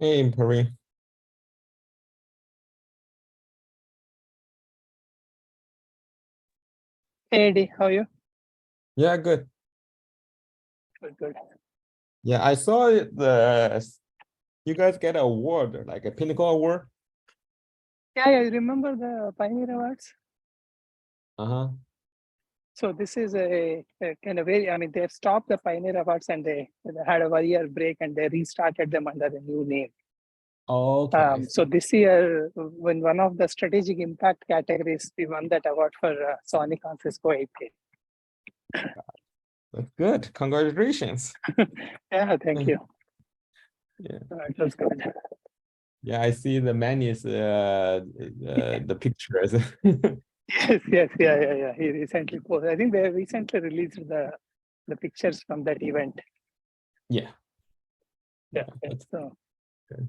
Hey, Pari. Hey, Eddie, how are you? Yeah, good. Good, good. Yeah, I saw you guys get an award, like a Pinnacle Award. Yeah, I remember the Pioneer Awards. Uh-huh. So this is a kind of very, I mean, they've stopped the Pioneer Awards and they had a 1 year break and they restarted them under a new name. Okay, I see. So this year, when one of the strategic impact categories, we won that award for SONiC on Cisco 8K. That's good. Congratulations. Yeah, thank you. Yeah. It was good. Yeah, I see the menus, the pictures. Yes, yeah. He recently posted. I think they recently released the pictures from that event. Yeah. Yeah. That's So good.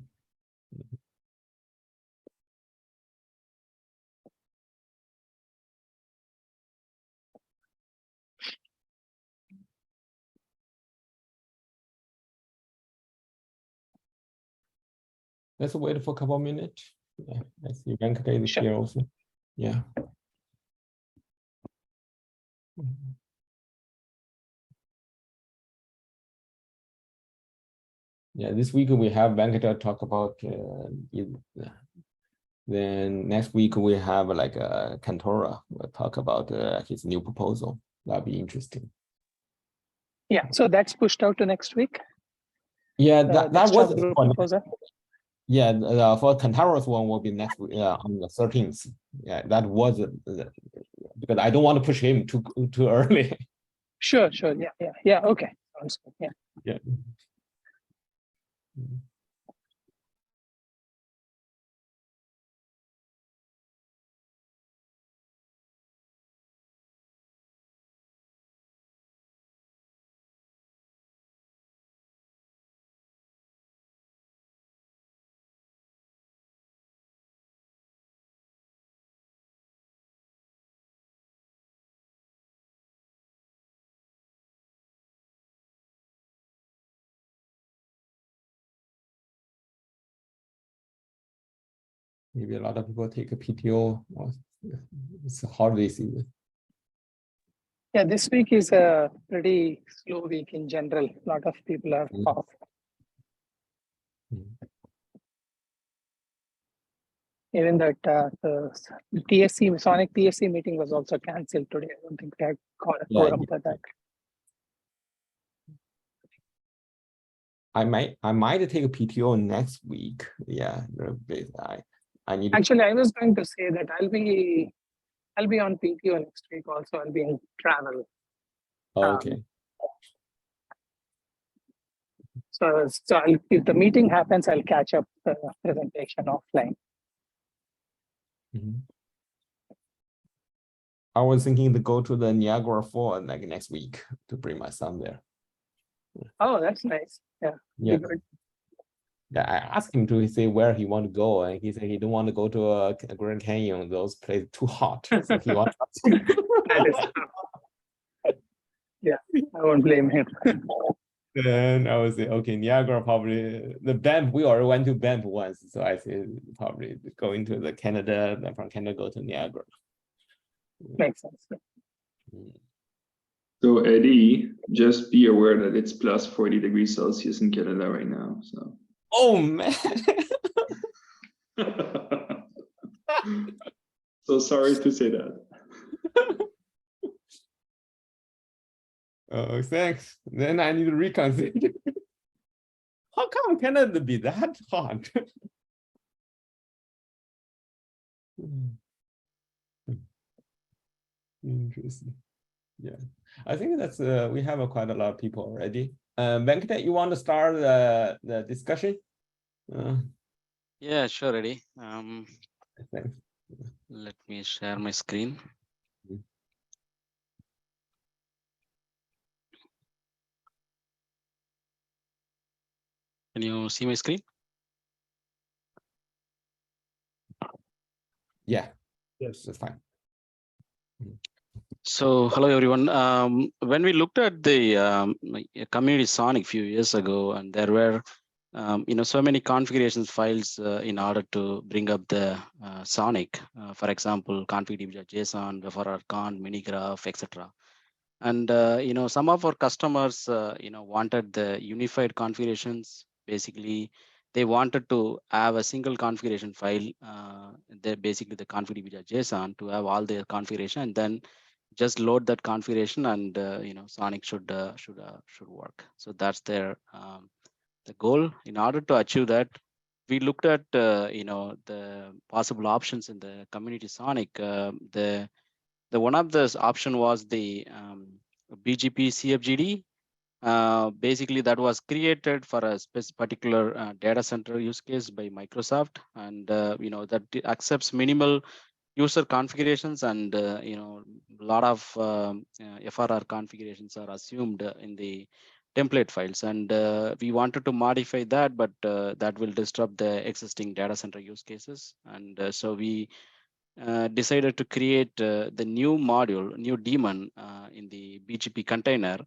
Let's wait for a couple of minutes. Yeah, I see Venkata is sure. here also. Yeah. Yeah, this week we have Venkata talk about then next week we have like a Cantora will talk about his new proposal. That'll be interesting. Yeah, so that's pushed out to next week. Yeah, that was proposal. Yeah, for Cantaro's one will be next week on the 13th. Yeah, that was because I don't want to push him too early. Sure. Yeah. Okay, sounds good. Yeah. Yeah. Maybe a lot of people take a PTO. Or it's a holiday season. Yeah, this week is a pretty slow week in general. A lot of people are off. Even that the TSC SONiC TSC meeting was also cancelled today. I don't think they had called a quorum for that. I might take a PTO next week. Yeah, I need. Actually, I was going to say that I'll be on PTO next week. Also, I'll be in travel. Okay. So if the meeting happens, I'll catch up the presentation offline. I was thinking to go to the Niagara Falls like next week to bring my son there. Oh, that's nice. Yeah. Good. Yeah, I asked him to say where he want to go, and he said he don't want to go to a Grand Canyon. Those places too hot. So he wants. Yeah, I won't blame him. Then I would say, okay, Niagara probably the Banff. We already went to Banff once, so I say probably going to the Canada, then from Canada go to Niagara. Makes sense. So Eddie, just be aware that it's plus 40 degrees Celsius in Canada right now. So. Oh man. So sorry to say that. Oh, thanks. Then I need to reconsider. How come Canada be that hot? Interesting. Yeah, I think that's we have quite a lot of people already. Venkata, you want to start the discussion? Yeah, sure, Eddie. Thanks. Let me share my screen. Can you see my screen? Yeah. Yes, that's fine. So, hello everyone. When we looked at the community SONiC a few years ago, and there were so many configurations files in order to bring up the SONiC. For example, config.json, FRRCon, minigraph, etc. And some of our customers wanted the unified configurations. Basically, they wanted to have a single configuration file. Basically the config.json to have all their configuration, and then just load that configuration, and SONiC should work. So that's their the goal. In order to achieve that, we looked at the possible options in the community SONiC. The one of the option was the BGP CFGD. Basically, that was created for a particular data center use case by Microsoft, and that accepts minimal user configurations, and a lot of FRR configurations are assumed in the template files, and we wanted to modify that, but that will disrupt the existing data center use cases, and so we decided to create the new module, new daemon in the BGP container,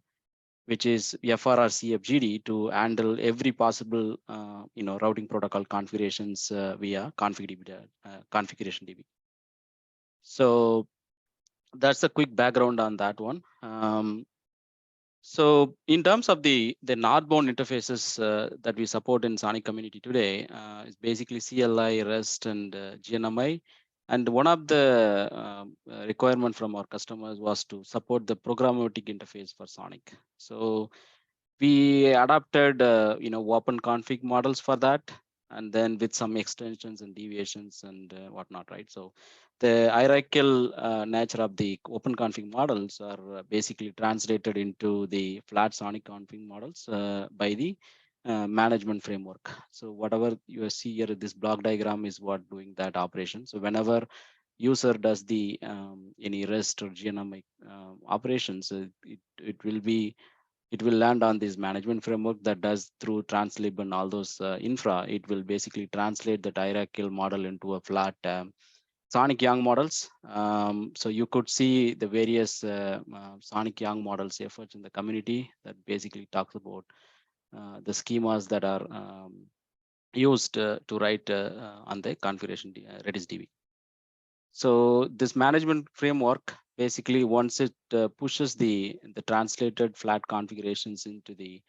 which is FRR CFGD, to handle every possible routing protocol configurations via configuration DB. So that's a quick background on that one. So in terms of the northbound interfaces that we support in SONiC community today, is basically CLI, REST, and GNMI. And one of the requirement from our customers was to support the programmatic interface for SONiC. So we adapted open config models for that, and then with some extensions and deviations and whatnot, right? So the hierarchical nature of the open config models are basically translated into the flat SONiC config models by the management framework. So whatever you see here, this block diagram is what doing that operation. So whenever user does the any REST or GNMI operations, it will land on this management framework that does through translib and all those infra. It will basically translate the hierarchical model into a flat SONiC YANG models. So you could see the various SONiC YANG models efforts in the community that basically talks about the schemas that are used to write on the configuration Redis DB. So this management framework, basically once it pushes the translated flat configurations into the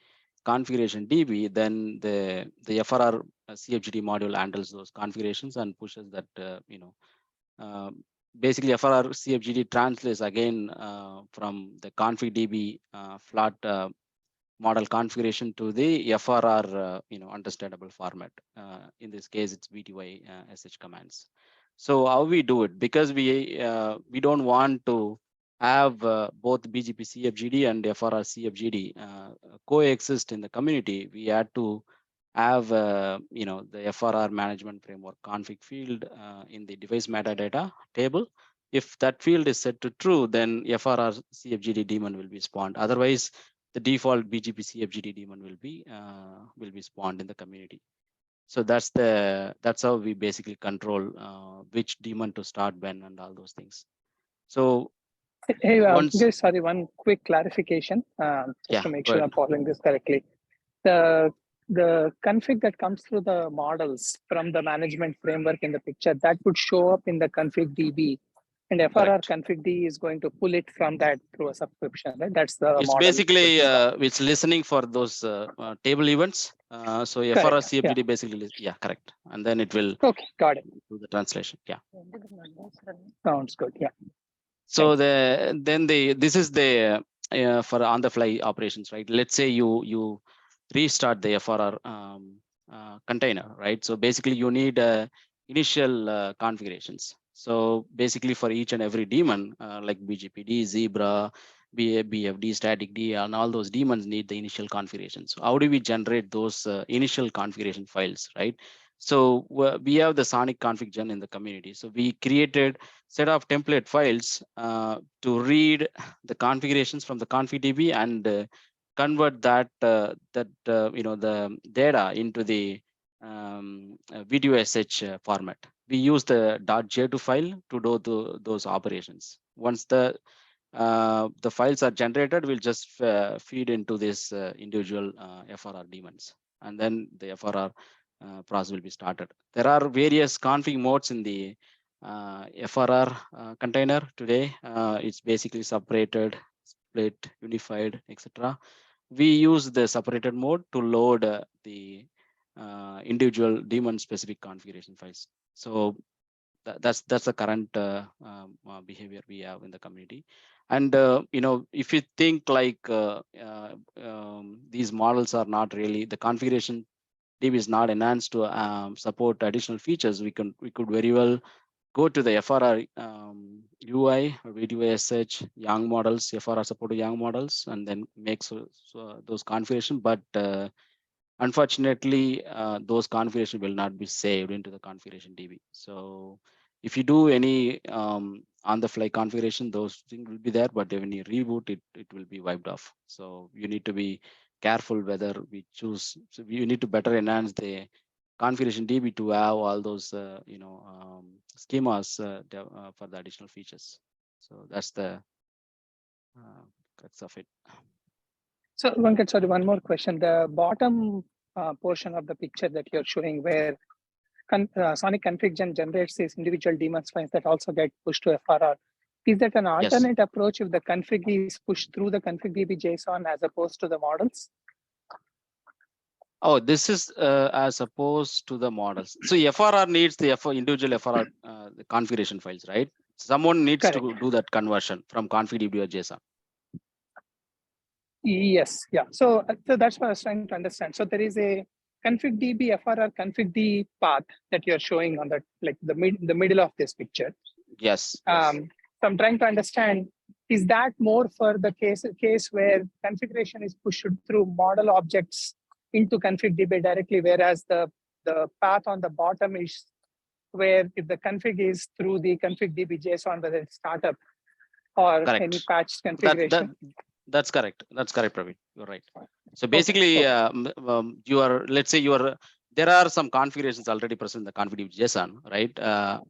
configuration DB, then the FRR CFGD module handles those configurations and pushes that basically FRR CFGD translates again from the config DB flat model configuration to the FRR understandable format. In this case, it's VTY SH commands. So how we do it, because we don't want to have both BGP CFGD and FRR CFGD coexist in the community, we had to have the FRR management framework config field in the device metadata table. If that field is set to true, then FRR CFGD daemon will be spawned. Otherwise, the default BGP CFGD daemon will be spawned in the community. So that's how we basically control which daemon to start when and all those things. So hey, just sorry, one quick clarification, just to make sure I'm following this correctly. The config that comes through the models from the management framework in the picture, that would show up in the config DB, and FRR config D is going to pull it from that through a subscription, right? That's the it's model. Basically it's listening for those table events. So FRR CFGD basically, correct, and then it will got it, do the translation. Sounds good. So this is the for on the fly operations, right? Let's say you restart the FRR container, right? So basically you need initial configurations. So basically for each and every daemon like BGPD, Zebra, BFD, static D, and all those daemons need the initial configurations. So how do we generate those initial configuration files, right? So we have the SONiC config gen in the community. So we created set of template files to read the configurations from the config DB and convert that the data into the video SH format. We use the .j2 file to do those operations. Once the files are generated, we'll just feed into this individual FRR daemons. and then the FRR process will be started. There are various config modes in the FRR container today. It's basically separated, split, unified, etc. We use the separated mode to load the individual daemon specific configuration files. So that's the current behavior we have in the community. And if you think like these models are not really, the configuration DB is not enhanced to support additional features, we could very well go to the FRR UI or VDOSH Yang models, FRR supported Yang models, and then make those configuration. But unfortunately, those configuration will not be saved into the configuration DB. So if you do any on-the-fly configuration, those things will be there, but when you reboot it, it will be wiped off. So you need to be careful whether we choose. So you need to better enhance the configuration DB to have all those schemas for the additional features. So that's the crux of it. So Venkat, sorry, one more question. The bottom portion of the picture that you're showing, where SONiC config gen generates these individual daemons files that also get pushed to FRR. Is that an alternate approach if the config is pushed through the config DB JSON as opposed to the models? Oh, this is as opposed to the models. So FRR needs the individual FRR the configuration files, right? Someone needs Correct. to do that conversion from config DB or JSON. Yes, yeah. So that's what I was trying to understand. So there is a config DB FRR config D path that you're showing on that, like the middle of this picture. Yes. So I'm trying to understand, is that more for the case where configuration is pushed through model objects into config DB directly, whereas the path on the bottom is where if the config is through the config DB JSON, whether it's startup or Correct. any patched configuration. That's correct. That's correct, Praveen. You're right. So basically, there are some configurations already present in the config DB JSON, right?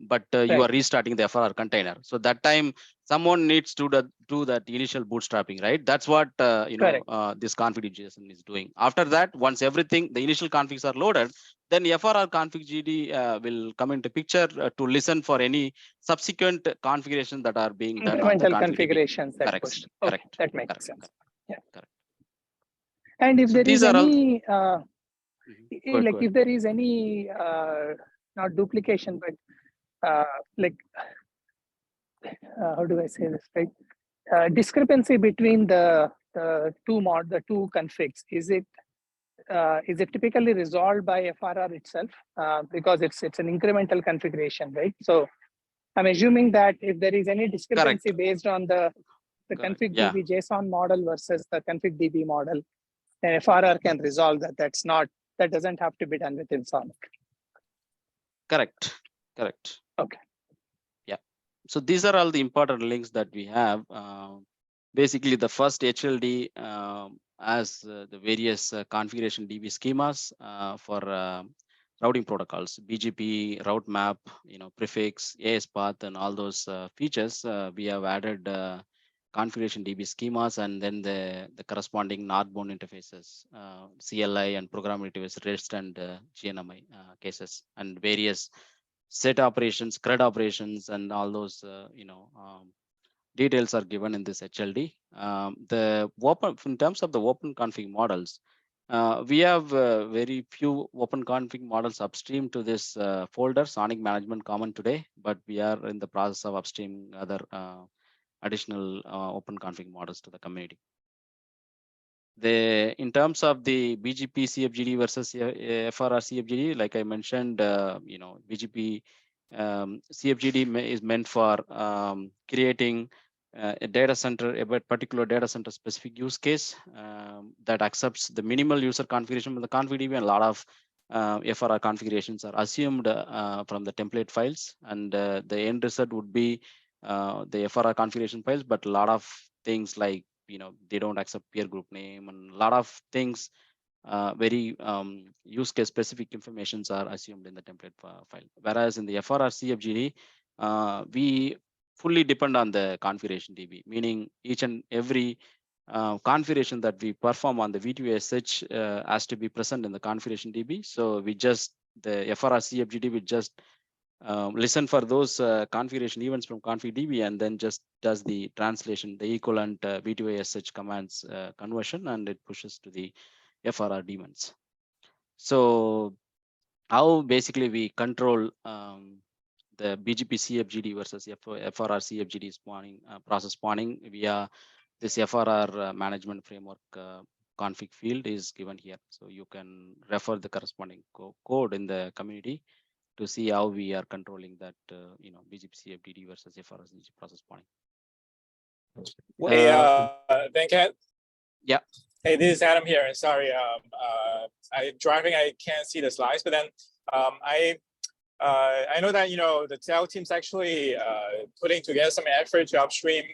But you are restarting the FRR container. So that time, someone needs to do that initial bootstrapping, right? That's what this config DB JSON is doing. After that, once everything, the initial configs are loaded, then FRR config GD will come into picture to listen for any subsequent configurations that are being done on the configurations that correct. pushed. Okay, correct. That makes correct. sense. Yeah. Correct. And if there is any, if there is any, not duplication, but how do I say this, right? Discrepancy between the two configs, is it typically resolved by FRR itself because it's an incremental configuration, right? So I'm assuming that if there is any discrepancy based on the config DB JSON model versus the config DB model, then FRR can resolve that. That doesn't have to be done within SONiC. Correct. Okay. Yeah. So these are all the important links that we have. Basically, the first HLD as the various configuration DB schemas for routing protocols, BGP, route map, prefix, AS path, and all those features. We have added configuration DB schemas, and then the corresponding northbound interfaces, CLI and program interface, REST and GNMI cases, and various set operations, CRUD operations, and all those details are given in this HLD. In terms of the open config models, we have very few open config models upstream to this folder, SONiC Management Common today, but we are in the process of upstream other additional open config models to the community. In terms of the BGP CFGD versus FRR CFGD, like I mentioned, BGP CFGD is meant for creating a data center, a particular data center specific use case that accepts the minimal user configuration from the config DB, and a lot of FRR configurations are assumed from the template files, and the end result would be the FRR configuration files, but a lot of things like they don't accept peer group name, and a lot of things very use case specific informations are assumed in the template file. Whereas in the FRR CFGD, we fully depend on the configuration DB, meaning each and every configuration that we perform on the V2SH has to be present in the configuration DB. So we just, the FRR CFGD will just listen for those configuration events from config DB and then just does the translation, the equivalent V2SH commands conversion, and it pushes to the FRR daemons. So how basically we control the BGP CFGD versus FRR CFGD spawning, process spawning via this FRR management framework config field is given here. So you can refer the corresponding code in the community to see how we are controlling that, BGP CFDD versus FRR process spawning. Hey, Venkat. Yeah. Hey, this is Adam here. Sorry, I'm driving. I can't see the slides, but then I know that the TEL team's actually putting together some effort to upstream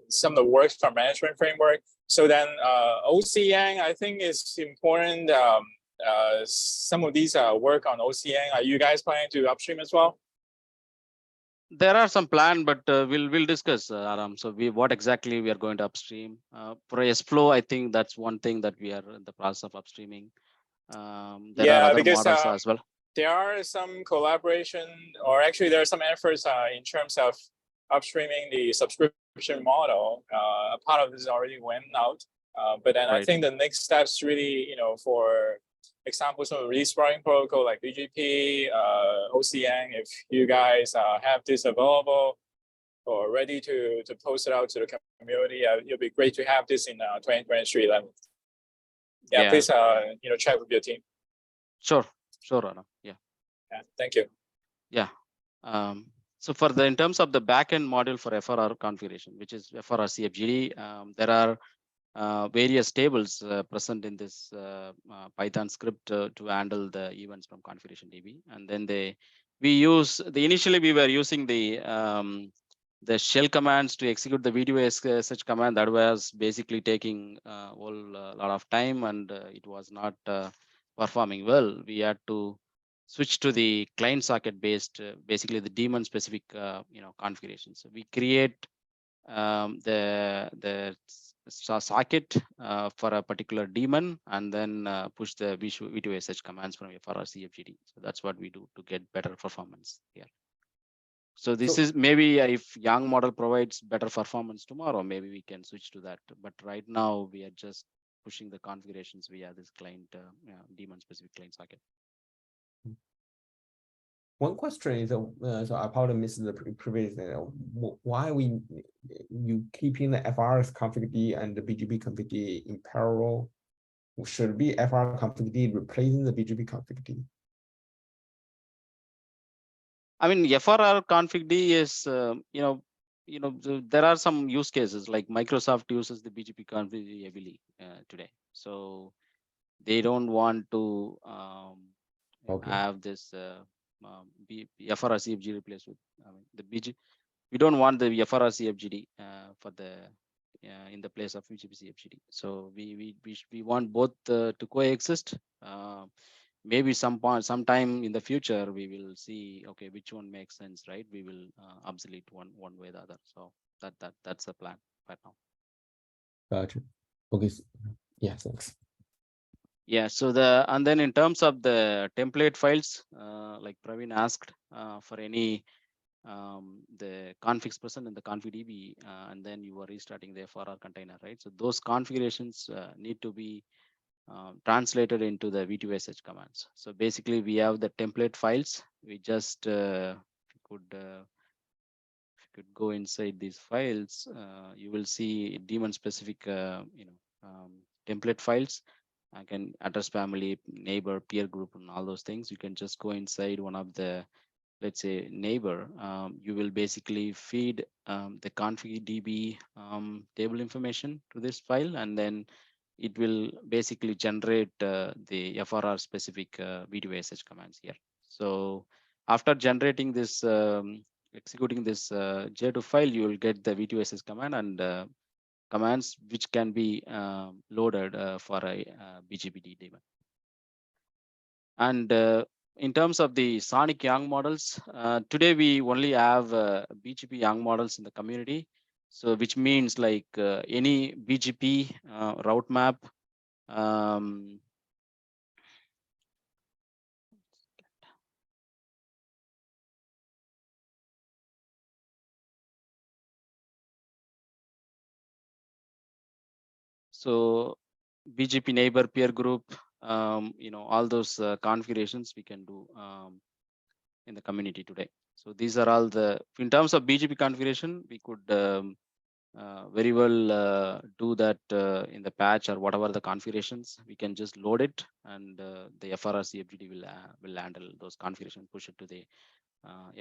some of the work from management framework. So then OCN, I think, is important. Some of these work on OCN. Are you guys planning to upstream as well? There are some plan, but we'll discuss, Aram. So what exactly we are going to upstream for SFlow. I think that's one thing that we are in the process of upstreaming. There are other models as well. There are some collaboration, or actually there are some efforts in terms of upstreaming the subscription model. A part of this already went out, but then I think the next steps really, for example, some release routing protocol like BGP, OCN, if you guys have this available or ready to post it out to the community, it'll be great to have this in 2023. Then, please, check with your team. Sure, Anna. Yeah, thank you. Yeah. So in terms of the backend module for FRR configuration, which is FRR CFGD, there are various tables present in this Python script to handle the events from configuration DB, and then initially we were using the shell commands to execute the V2SH command. That was basically taking a lot of time, and it was not performing well. We had to switch to the client socket based, basically the daemon specific configuration. So we create the socket for a particular daemon, and then push the V2SH commands from FRR CFGD. So that's what we do to get better performance here. So this is maybe if Yang model provides better performance tomorrow, maybe we can switch to that. But right now we are just pushing the configurations via this client daemon specific client socket. One question is, so I probably missed the previous, why you keeping the FRS config D and the BGP config D in parallel? Should be FRR config D replacing the BGP config D? I mean, FRR config D is, there are some use cases like Microsoft uses the BGP config D heavily today. So they don't want to have this FRR CFG replaced with the BGP. We don't want the FRR CFGD for the in the place of BGP CFGD. So we want both to coexist. Maybe sometime in the future we will see, okay, which one makes sense, right? We will obsolete one way or the other. So that's the plan right now. Gotcha. Okay. Yeah, thanks. Yeah, so and then in terms of the template files, like Praveen asked, for any the configs present in the config DB, and then you are restarting the FRR container, right? So those configurations need to be translated into the V2SH commands. So basically, we have the template files. We just could go inside these files. You will see daemon specific, template files. I can address family, neighbor, peer group, and all those things. You can just go inside one of the, let's say, neighbor. You will basically feed the config DB table information to this file, and then it will basically generate the FRR specific V2SH commands here. So after generating this, executing this J2 file, you will get the V2SH command and commands which can be loaded for a BGP daemon. And in terms of the SONiC Yang models, today we only have BGP Yang models in the community. So which means like any BGP route map, so BGP neighbor peer group, all those configurations we can do in the community today. So these are all in terms of BGP configuration, we could very well do that in the patch or whatever the configurations. We can just load it, and the FRR CFGD will handle those configurations, push it to the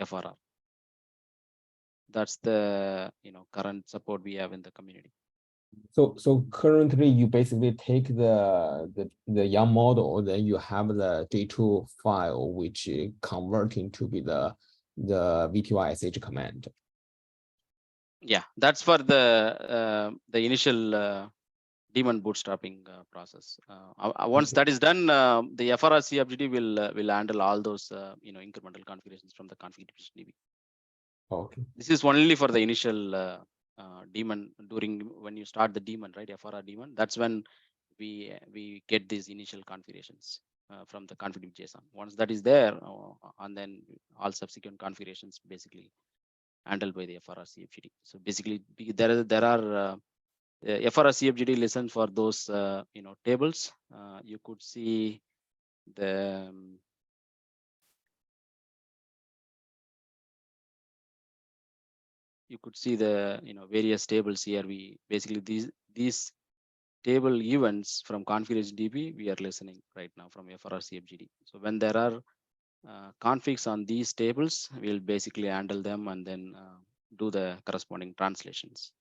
FRR. That's the current support we have in the community. So currently you basically take the YARN model, then you have the J2 file which converting to be the VTY-SH command. Yeah, that's for the initial daemon bootstrapping process. Once that is done, the FRR CFGD will handle all those incremental configurations from the configuration DB. Okay. This is only for the initial daemon when you start the daemon, right? FRR daemon. That's when we get these initial configurations from the config JSON. Once that is there, and then all subsequent configurations basically handled by the FRR CFGD. So basically, there are FRR CFGD listen for those tables. You could see the various tables here. We basically these table events from configuration DB we are listening right now from FRR CFGD. So when there are configs on these tables, we'll basically handle them and then do the corresponding translations.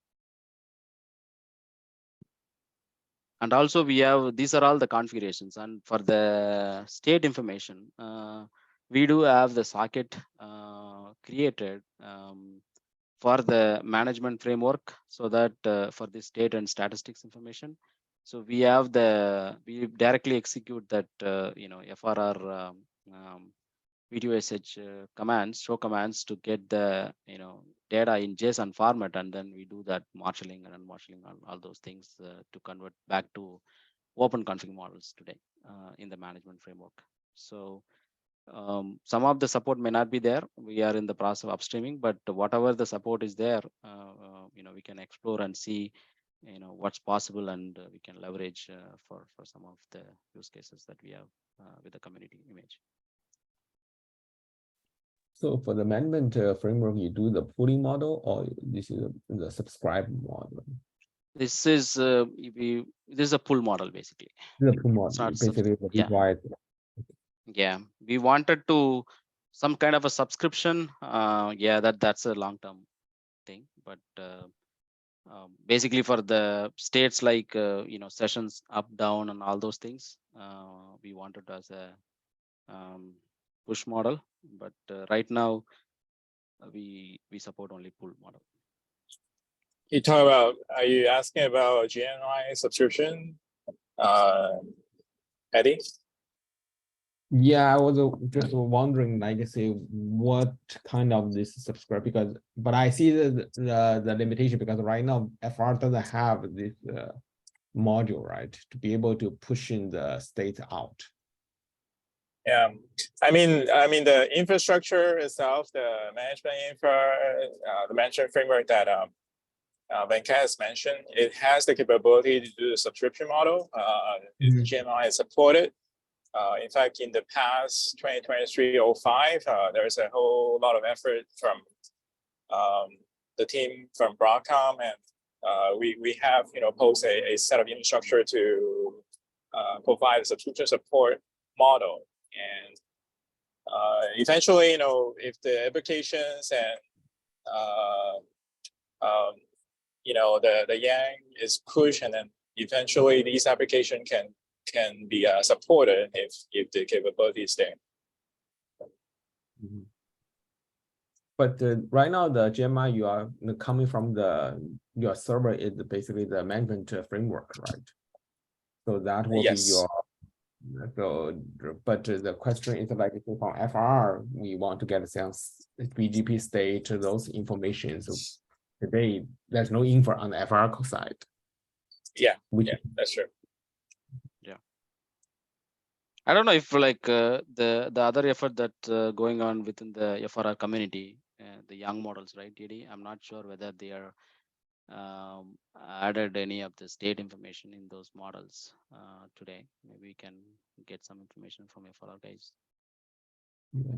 And also we have, these are all the configurations, and for the state information, we do have the socket created for the management framework, so that for the state and statistics information. So we have we directly execute that FRR VTY-SH commands, show commands to get the data in JSON format, and then we do that marshalling and unmarshalling, all those things to convert back to open config models today in the management framework. So some of the support may not be there. We are in the process of upstreaming, but whatever the support is there, we can explore and see what's possible, and we can leverage for some of the use cases that we have with the community image. So for the management framework, you do the pooling model, or this is the subscribe model? This is a pull model basically. The pull model, basically the VTY. Yeah, we wanted to some kind of a subscription. Yeah, that's a long-term thing, but basically for the states like sessions up, down, and all those things, we wanted as a push model, but right now we support only pull model. You talk about, are you asking about GNI subscription, Eddie? Yeah, I was just wondering, like, say, what kind of this subscribe, but I see the limitation, because right now FR doesn't have this module, right, to be able to push in the state out. Yeah, I mean the infrastructure itself, the management infra, the management framework that Venkat has mentioned, it has the capability to do the subscription model. GMI is supported. In fact, in the past 2023-05, there's a whole lot of effort from the team from Broadcom, and we have posed a set of infrastructure to provide a subscription support model. And eventually, if the applications and the Yang is pushed, and then eventually these applications can be supported if the capability is there. But right now, the GMI you are coming from your server is basically the management framework, right? So that will be your. So, but the question is, like, from FR, we want to get some BGP state, those information. So today there's no info on the FR side. Yeah, Which, yeah, that's true. I don't know if like the other effort that going on within the FRR community, the young models, right, Didi? I'm not sure whether they are added any of the state information in those models today. Maybe we can get some information from FRR guys. yeah.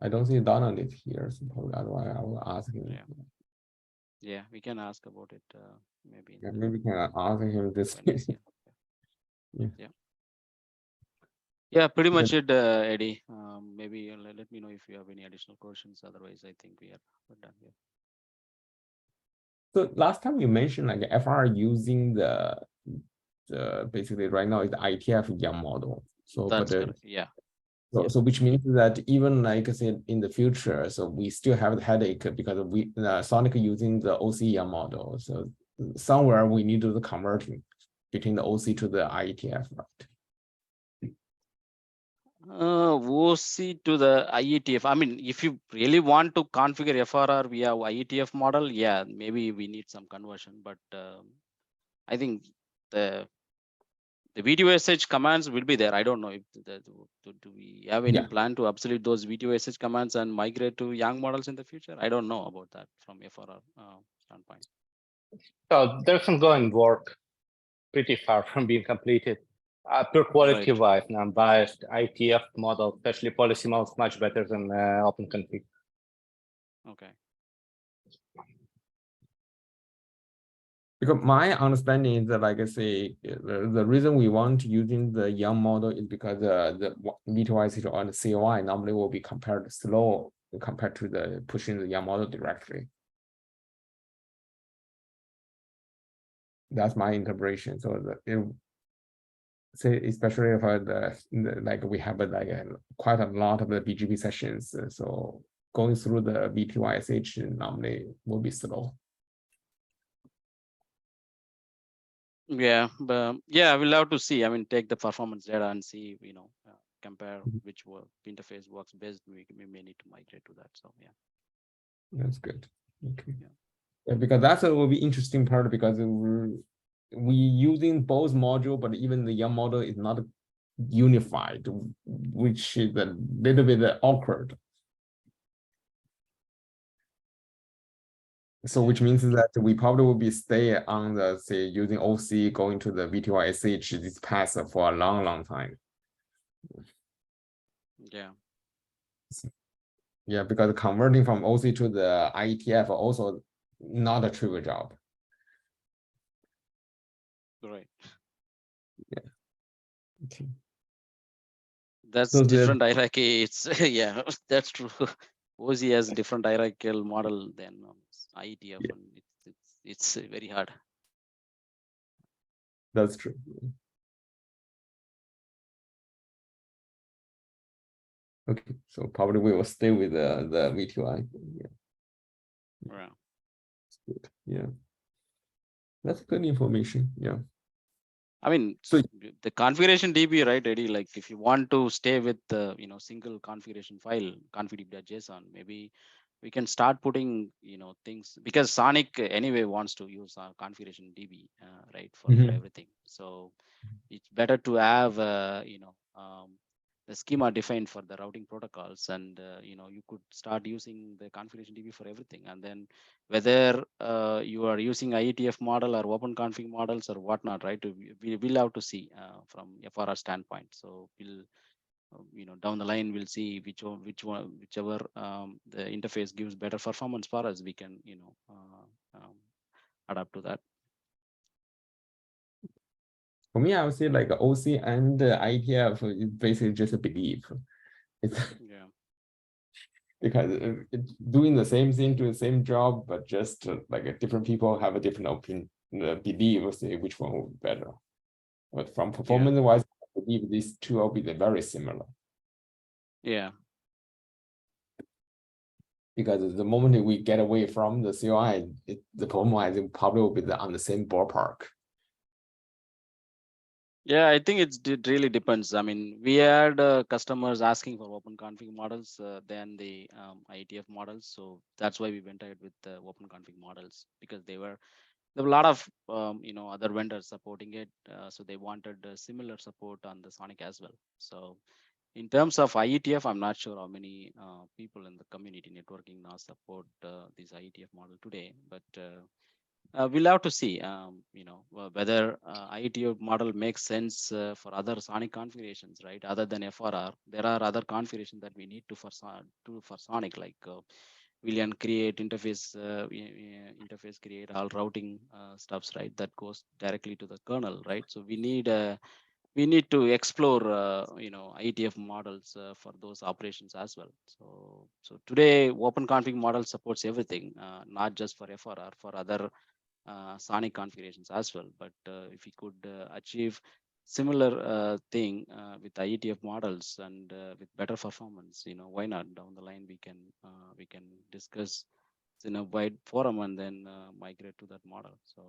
I don't see Donald is here, so probably otherwise I will ask him. Yeah, we can ask about it. Maybe. Yeah, maybe we can ask him this. Yeah, pretty much it, Eddie. Maybe let me know if you have any additional questions. Otherwise, I think we're done here. So last time you mentioned like FR using the basically right now is the ITF young model. So that's correct. Yeah. So which means that even like I said in the future, so we still have the headache because we SONiC using the OC young model. So somewhere we need to do the converting between the OC to the IETF, right? OC to the IETF. I mean, if you really want to configure FRR via IETF model, yeah, maybe we need some conversion. But I think the V2SH commands will be there. I don't know if do we have any plan to obsolete those V2SH commands and migrate to Yang models in the future? I don't know about that from FRR standpoint. So there's ongoing work pretty far from being completed. Pure quality wise, non-biased ITF model, especially policy models, much better than OpenConfig. Okay. Because my understanding is that, like I say, the reason we want using the Yang model is because the V2IC on the COI normally will be compared slow compared to the pushing the Yang model directly. That's my interpretation. So say especially for the like we have quite a lot of the BGP sessions, so going through the V2ISH normally will be slow. Yeah, but yeah, we'll have to see. I mean, take the performance data and see, compare which interface works best. We may need to migrate to that. So yeah, that's good. Okay. Yeah, because that's will be interesting part because we using both module, but even the Yang model is not unified, which is a little bit awkward. So which means that we probably will be stay on the say using OC going to the V2ISH this path for a long time. Yeah. Yeah, because converting from OC to the IETF also not a trivial job. Right. Yeah. Okay. That's so different hierarchy. It's yeah, that's true. OC has different hierarchical model than IETF, and it's very hard. That's true. Okay, so probably we will stay with the V2I. Yeah. Right. That's good. Yeah. That's good information. Yeah. I mean, so the configuration DB, right, Eddie? Like if you want to stay with the single configuration file, config.json, maybe we can start putting things, because SONiC anyway wants to use our configuration DB, right, for everything. So it's better to have the schema defined for the routing protocols, and you could start using the configuration DB for everything. And then whether you are using IETF model or OpenConfig models or whatnot, right? We'll have to see from FRR standpoint. So we'll down the line we'll see whichever the interface gives better performance for us, we can adapt to that. For me, I would say like OC and IETF is basically just a belief. It's because it's doing the same thing, doing the same job, but just like different people have a different opinion, believe say which one will be better. But from performance wise, I believe these two will be very similar. Yeah. Because the moment we get away from the COI, the performance probably will be on the same ballpark. Yeah, I think it really depends. I mean, we had customers asking for open config models than the IETF models. So that's why we went ahead with the open config models, because there were a lot of other vendors supporting it. So they wanted similar support on the SONiC as well. So in terms of IETF, I'm not sure how many people in the community networking now support this IETF model today, but we'll have to see, whether IETF model makes sense for other SONiC configurations, right? Other than FRR, there are other configurations that we need to for SONiC, like VLAN create interface, create all routing stuffs, right? That goes directly to the kernel, right? So we need to explore, IETF models for those operations as well. So today, open config model supports everything, not just for FRR, for other SONiC configurations as well. But if we could achieve similar thing with IETF models and with better performance, why not? Down the line, we can discuss in a wide forum and then migrate to that model. So,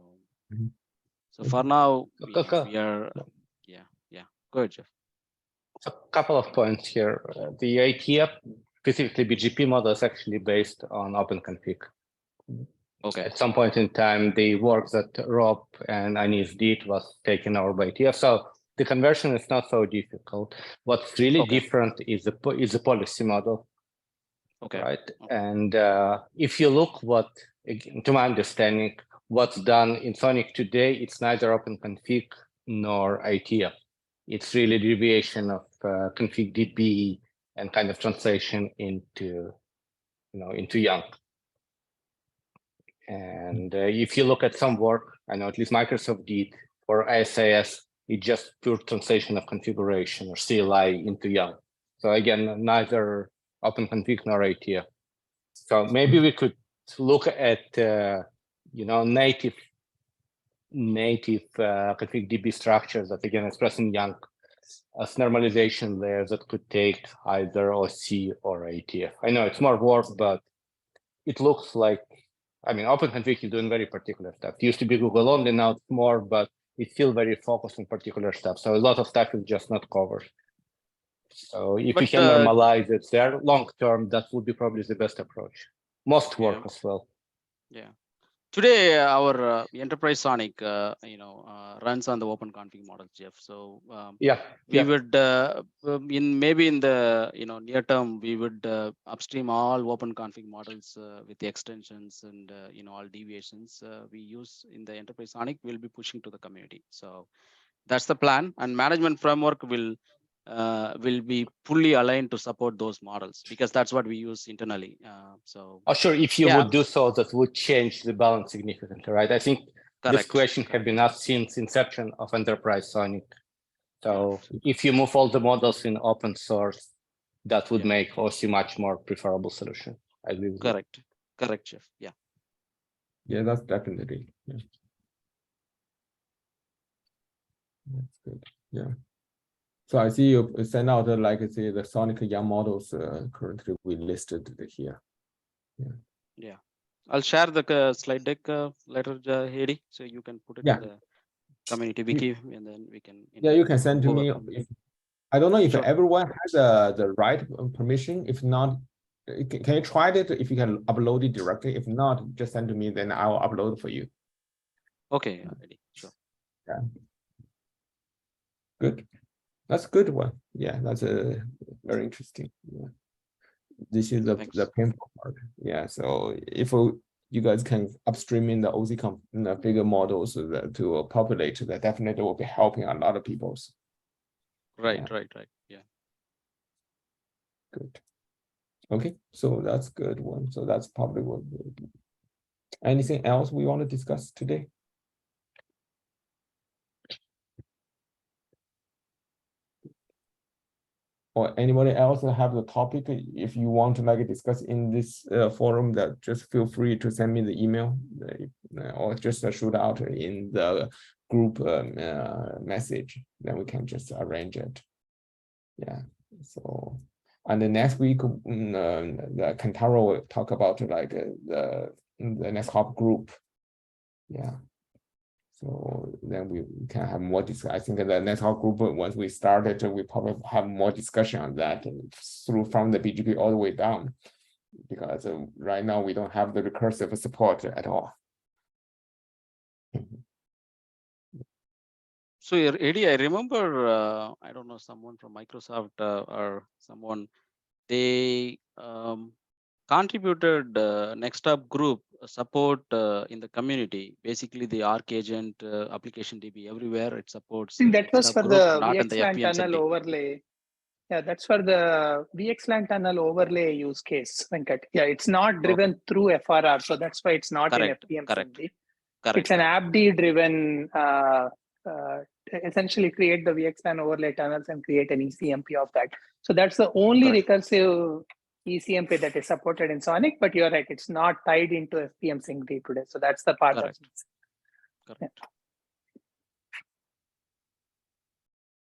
so for now, we are, yeah. Go ahead, Jeff. A couple of points here. The IETF, specifically BGP model, is actually based on OpenConfig. Okay. At some point in time, the work that Rob and Anis did was taken over by IETF. So the conversion is not so difficult. What's really different is the policy model. Okay. Right. And if you look to my understanding, what's done in SONiC today, it's neither OpenConfig nor IETF. It's really deviation of config DB and kind of translation into YAML. And if you look at some work, I know at least Microsoft did for ISIS, it's just pure translation of configuration or CLI into YAML. So again, neither OpenConfig nor IETF. So maybe we could look at native config DB structures that again express in YAML as normalization layers that could take either OC or IETF. I know it's more work, but it looks like, I mean, OpenConfig is doing very particular stuff. It used to be Google only, now it's more, but it's still very focused on particular stuff. So a lot of stuff is just not covered. So if you can normalize it there long term, that would be probably the best approach. Most work as well. Yeah. Today, our enterprise SONiC, runs on the open config model, Jeff. So we would, maybe in the near term, we would upstream all open config models with the extensions and all deviations we use in the enterprise SONiC. We'll be pushing to the community. So that's the plan, and management framework will be fully aligned to support those models, because that's what we use internally. Sure, if you would do so, that would change the balance significantly, right? I think this question has been asked since inception of enterprise SONiC. So if you move all the models in open source, that would make OC much more preferable solution. I agree with you. Correct, Jeff. Yeah, that's definitely. That's good. Yeah. So I see you send out like say the SONiC YAML models currently we listed here. Yeah. I'll share the slide deck later, Hedy, so you can put it in the community wiki, and then we can. You can send to me. I don't know if everyone has the right permission. If not, can you try it? If you can upload it directly. If not, just send to me. Then I'll upload it for you. Okay. Sure. Yeah. Good. That's a good one. Yeah, that's a very interesting. Yeah. This is the painful part. Yeah. So if you guys can upstream in the OC bigger models to populate, that definitely will be helping a lot of people. Right. Yeah. Good. Okay, so that's good one. So that's probably what. Anything else we want to discuss today? Or anybody else have the topic? If you want to discuss in this forum, that just feel free to send me the email or just shoot out in the group message. Then we can just arrange it. Yeah. So, and the next week, the Kentaro will talk about the next hop group. Yeah. So then we can have more discussion. I think the network group, once we started, we probably have more discussion on that through from the BGP all the way down, because right now we don't have the recursive support at all. So Eddie, I remember, I don't know, someone from Microsoft or someone, they contributed Next Up group support in the community. Basically, the Arc agent, application DB, everywhere it supports. I think that was for the not in the VXLAN FPM tunnel overlay. Yeah, that's for the VXLAN tunnel overlay use case, Venkat. Yeah, it's not driven through FRR, so that's why it's not in FPM SIMD. It's an AppD driven, essentially create the VXLAN overlay tunnels and create an ECMP of that. So that's the only recursive ECMP that is supported in SONiC, but you're right, it's not tied into FPM SIMD today. So that's the part that's missing. Correct.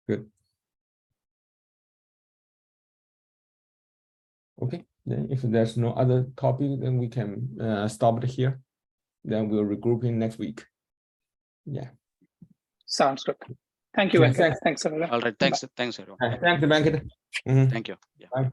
Yeah. Good. Okay, then if there's no other topic, then we can stop it here. Then we'll regroup in next week. Yeah. Sounds good. Thank you, Venkat. Thanks, everyone. All right. Thanks. Thanks, everyone. Thanks, Venkat. Thank you. Yeah. Bye.